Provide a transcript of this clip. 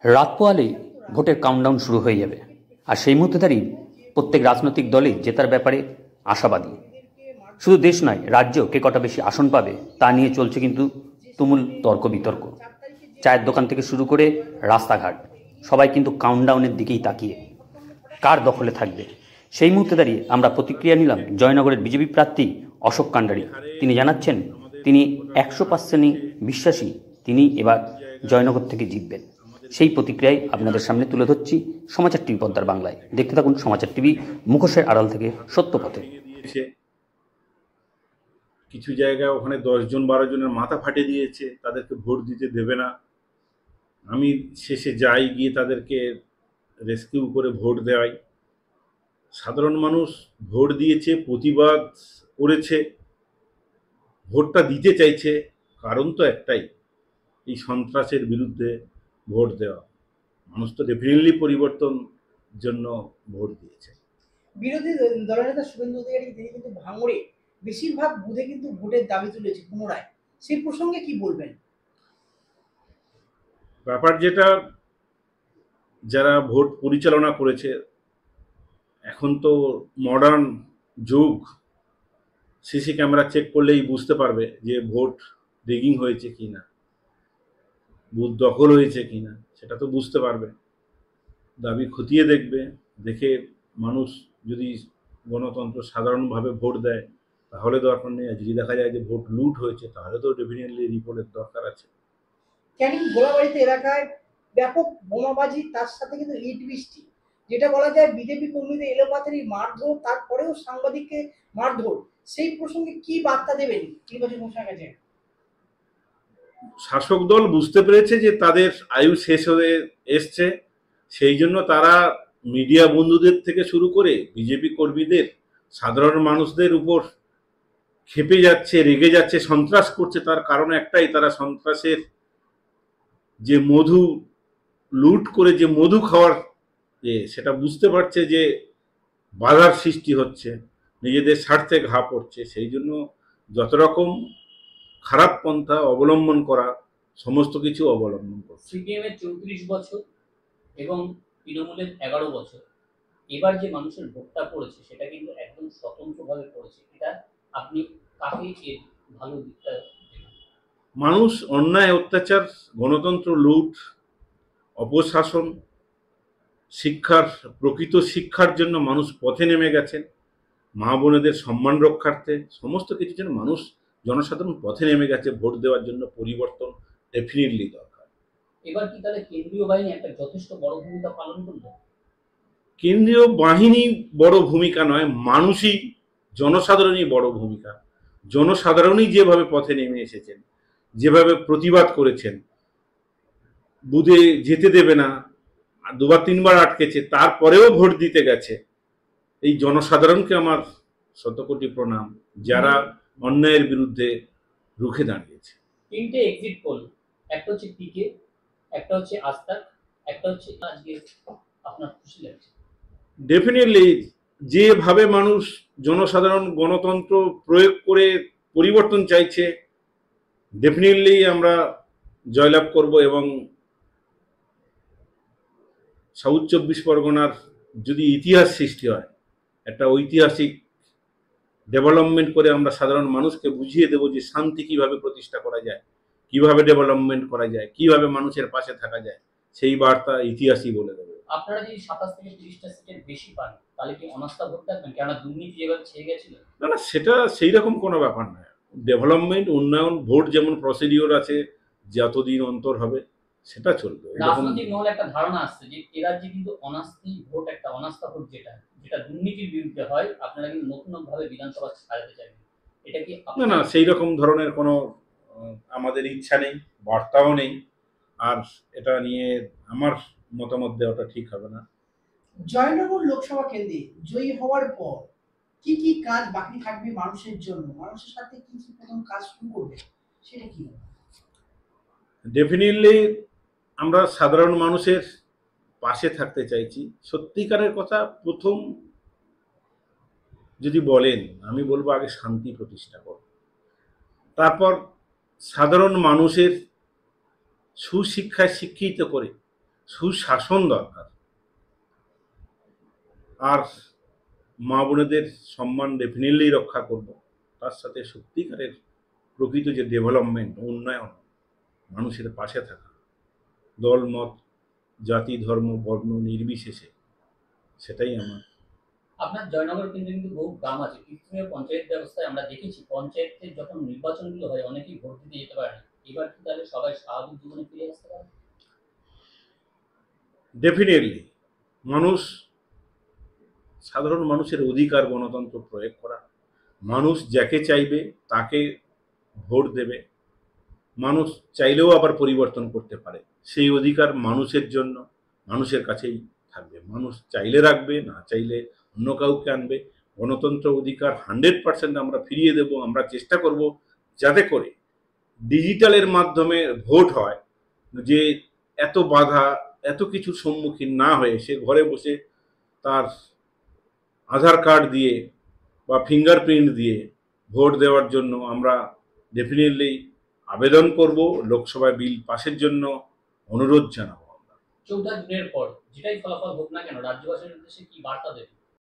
রাত পোহালেই ভোটের কাউন্টডাউন শুরু হয়ে যাবে, আর সেই মুহূর্তে দাঁড়িয়ে প্রত্যেক রাজনৈতিক দলই জেতার ব্যাপারে আশাবাদী। শুধু দেশ নয়, রাজ্যেও কে কটা বেশি আসন পাবে তা নিয়ে চলছে কিন্তু তুমুল তর্ক বিতর্ক। চায়ের দোকান থেকে শুরু করে রাস্তাঘাট সবাই কিন্তু কাউন্টডাউনের দিকেই তাকিয়ে কার দখলে থাকবে। সেই মুহূর্তে দাঁড়িয়ে আমরা প্রতিক্রিয়া নিলাম জয়নগরের বিজেপি প্রার্থী অশোক কান্ডারি। তিনি জানাচ্ছেন তিনি 100% বিশ্বাসী তিনি এবার জয়নগর থেকে জিতবেন। সেই প্রতিক্রিয়ায় আপনাদের সামনে তুলে ধরছি সমাচার টিভি পদ্মার বাংলায়। দেখতে থাকুন সমাচার টিভি, মুখোশের আড়াল থেকে সত্য পথে। কিছু জায়গায় ওখানে 10 জন 12 জনের মাথা ফাটে দিয়েছে, তাদেরকে ভোট দিতে দেবে না। আমি শেষে যাই, গিয়ে তাদেরকে রেস্কিউ করে ভোট দেওয়াই। সাধারণ মানুষ ভোট দিয়েছে, প্রতিবাদ করেছে, ভোটটা দিতে চাইছে, কারণ তো একটাই, এই সন্ত্রাসের বিরুদ্ধে ভোট দেওয়া। মানুষ তো ডেফিনেটলি পরিবর্তন জন্য ভোট দিয়েছে। বিরোধী দলের নেতা শুভেন্দু অধিকারী তিনি কিন্তু ভাঙড়ে বেশিরভাগ বুথে কিন্তু ভোটের দাবি তুলেছে পুনরায়, সেই প্রসঙ্গে কি বলবেন? ব্যাপার যেটা, যারা ভোট পরিচালনা করেছে, এখন তো মডার্ন যুগ, সিসি ক্যামেরা চেক করলেই বুঝতে পারবে যে ভোট রিগিং হয়েছে কিনা, বুথ দখল হয়েছে কিনা, সেটা তো বুঝতে পারবে। দাবি খতিয়ে দেখবে, দেখে মানুষ যদি গণতন্ত্র সাধারণভাবে ভোট দেয় তাহলে দরকার নেই। যদি দেখা যায় যে ভোট লুট হয়েছে তাহলে তো ডেফিনেটলি রিপোর্টের দরকার আছে। ক্যানিং গোলাবাড়িতে এলাকায় ব্যাপক বোমাবাজি, তার সাথে কিন্তু ইট বৃষ্টি, যেটা বলা যায় বিজেপি কর্মীদের এলোপাতাড়ি মারধর, তারপরেও সাংবাদিককে মারধর, সেই প্রসঙ্গে কি বার্তা দেবেন নির্বাচন কমিশনের কাছে? শাসক দল বুঝতে পেরেছে যে তাদের আয়ু শেষ হয়ে এসছে, সেই জন্য তারা মিডিয়া বন্ধুদের থেকে শুরু করে বিজেপি কর্মীদের, সাধারণ মানুষদের উপর ক্ষেপে যাচ্ছে, রেগে যাচ্ছে, সন্ত্রাস করছে। তার কারণ একটাই, তারা সন্ত্রাসের যে মধু লুট করে যে মধু খাওয়ার সেটা বুঝতে পারছে যে বাধার সৃষ্টি হচ্ছে, নিজেদের স্বার্থে ঘা পড়ছে। সেই জন্য যত রকম খারাপ পন্থা অবলম্বন করা, সমস্ত কিছু অবলম্বন করছে। সিপিএমের 34 বছর এবং তৃণমূলের 11 বছর, এবার যে মানুষের ভোটটা পড়েছে সেটা কিন্তু একদম স্বতন্ত্রভাবে পড়েছে। এটা আপনি কাকে এর ভালো দিকটা? মানুষ অন্যায়, অত্যাচার, গণতন্ত্র লুট, অপশাসন, শিক্ষার, প্রকৃত শিক্ষার জন্য মানুষ পথে নেমে গেছেন, মা বোনেদের সম্মান রক্ষার্থে, সমস্ত কিছুর জন্য মানুষ, জনসাধারণ পথে নেমে গেছে। ভোট দেওয়ার জন্য পরিবর্তন ডেফিনেটলি দরকার। এবার কি তাহলে কেন্দ্রীয় বাহিনী একটা যথেষ্ট বড় ভূমিকা পালন করবে? কেন্দ্রীয় বাহিনী বড় ভূমিকা নয়, মানুষই, জনসাধারণই বড় ভূমিকা। জনসাধারণই যেভাবে পথে নেমে এসেছেন, যেভাবে প্রতিবাদ করেছেন, বুথে যেতে দেবে না, 2বার 3বার আটকেছে, তারপরেও ভোট দিতে গেছে, এই জনসাধারণকে আমার শতকোটি প্রণাম, যারা অন্যায়ের বিরুদ্ধে রুখে দাঁড়িয়েছে। 3টে এক্সিট পোল, একটা হচ্ছে পিকে, একটা হচ্ছে আস্তাক, একটা হচ্ছে আজকে, আপনার খুশি লাগছে? ডেফিনেটলি যেভাবে মানুষ, জনসাধারণ গণতন্ত্র প্রয়োগ করে পরিবর্তন চাইছে, ডেফিনেটলি আমরা জয়লাভ করব। এবং সাউথ 24 পরগনার যদি ইতিহাস সৃষ্টি হয়, একটা ঐতিহাসিক ডেভেলপমেন্ট করে আমরা সাধারণ মানুষকে বুঝিয়ে দেব যে শান্তি কিভাবে প্রতিষ্ঠা করা যায়, কিভাবে ডেভেলপমেন্ট করা যায়, কিভাবে মানুষের পাশে থাকা যায়, সেই বার্তা ইতিহাসই বলে দেবে। আপনারা যদি 27 থেকে 30টা সিটের বেশি পান তাহলে কি অনাস্থা ভোট থাকবেন? কেননা দুর্নীতি যেভাবে ছেয়ে গেছিল। না, সেটা সেই রকম কোনো ব্যাপার নয়। ডেভেলপমেন্ট, উন্নয়ন, ভোট যেমন প্রসিডিওর আছে, যতদিন অন্তর হবে সেটা চলবে। রাজনৈতিক মহলে একটা ধারণা আসছে যে এ রাজ্যে কিন্তু অনাস্থি ভোট, একটা অনাস্থা ভোট যেটা দুর্নীতির বিরুদ্ধে হয়, আপনারা কিন্তু নতুন ভাবে বিধানসভা সাজাতে চাইবেন। এটা কি? না, সেই রকম ধরনের কোনো আমাদের ইচ্ছা নেই, বার্তাও নেই, আর এটা নিয়ে আমার মতামত দেওয়াটা ঠিক হবে না। জয়নগর লোকসভা কেন্দ্রে জয়ী হওয়ার পর কি কি কাজ বাকি থাকবে মানুষের জন্য, মানুষের সাথে কি কি প্রথম কাজ শুরু করবে, সেটা কি? ডেফিনেটলি আমরা সাধারণ মানুষের পাশে থাকতে চাইছি। সত্যিকারের কথা, প্রথম যদি বলেন, আমি বলবো আগে শান্তি প্রতিষ্ঠা করো, তারপর সাধারণ মানুষের সুশিক্ষায় শিক্ষিত করে সুশাসন দরকার। আর মা বোনেদের সম্মান ডেফিনেটলি রক্ষা করব, তার সাথে সত্যিকারের প্রকৃত যে ডেভেলপমেন্ট, উন্নয়ন, মানুষের পাশে থাকা, দল মত জাতি ধর্ম বর্ণ নির্বিশেষে, সেটাই আমার। আপনার জয়নগর কিন্তু কিন্তু বহু গ্রাম আছে, কৃত্রিম পঞ্চায়েত ব্যবস্থায় আমরা দেখেছি পঞ্চায়েতের যখন নির্বাচনগুলো হয় অনেকেই ভোট দিতে যেতে পারে না। এবার কি তাহলে সবাই স্বাভাবিক জীবনে ফিরে আসতে পারে? ডেফিনেটলি মানুষ, সাধারণ মানুষের অধিকার গণতন্ত্র প্রয়োগ করা, মানুষ যাকে চাইবে তাকে ভোট দেবে, মানুষ চাইলেও আবার পরিবর্তন করতে পারে, সেই অধিকার মানুষের জন্য, মানুষের কাছেই থাকবে। মানুষ চাইলে রাখবে, না চাইলে অন্য কাউকে আনবে। গণতন্ত্র অধিকার 100% আমরা ফিরিয়ে দেব। আমরা চেষ্টা করব যাতে করে ডিজিটালের মাধ্যমে ভোট হয়, যে এত বাধা এত কিছুর সম্মুখীন না হয়ে সে ঘরে বসে তার আধার কার্ড দিয়ে বা ফিঙ্গারপ্রিন্ট দিয়ে ভোট দেওয়ার জন্য আমরা ডেফিনেটলি আবেদন করব, লোকসভায় বিল পাসের জন্য অনুরোধ জানাবো আমরা। 14 জুনের পর যেটাই ফলাফল হোক না কেন রাজ্যবাসীর উদ্দেশ্যে কি বার্তা দেবেন?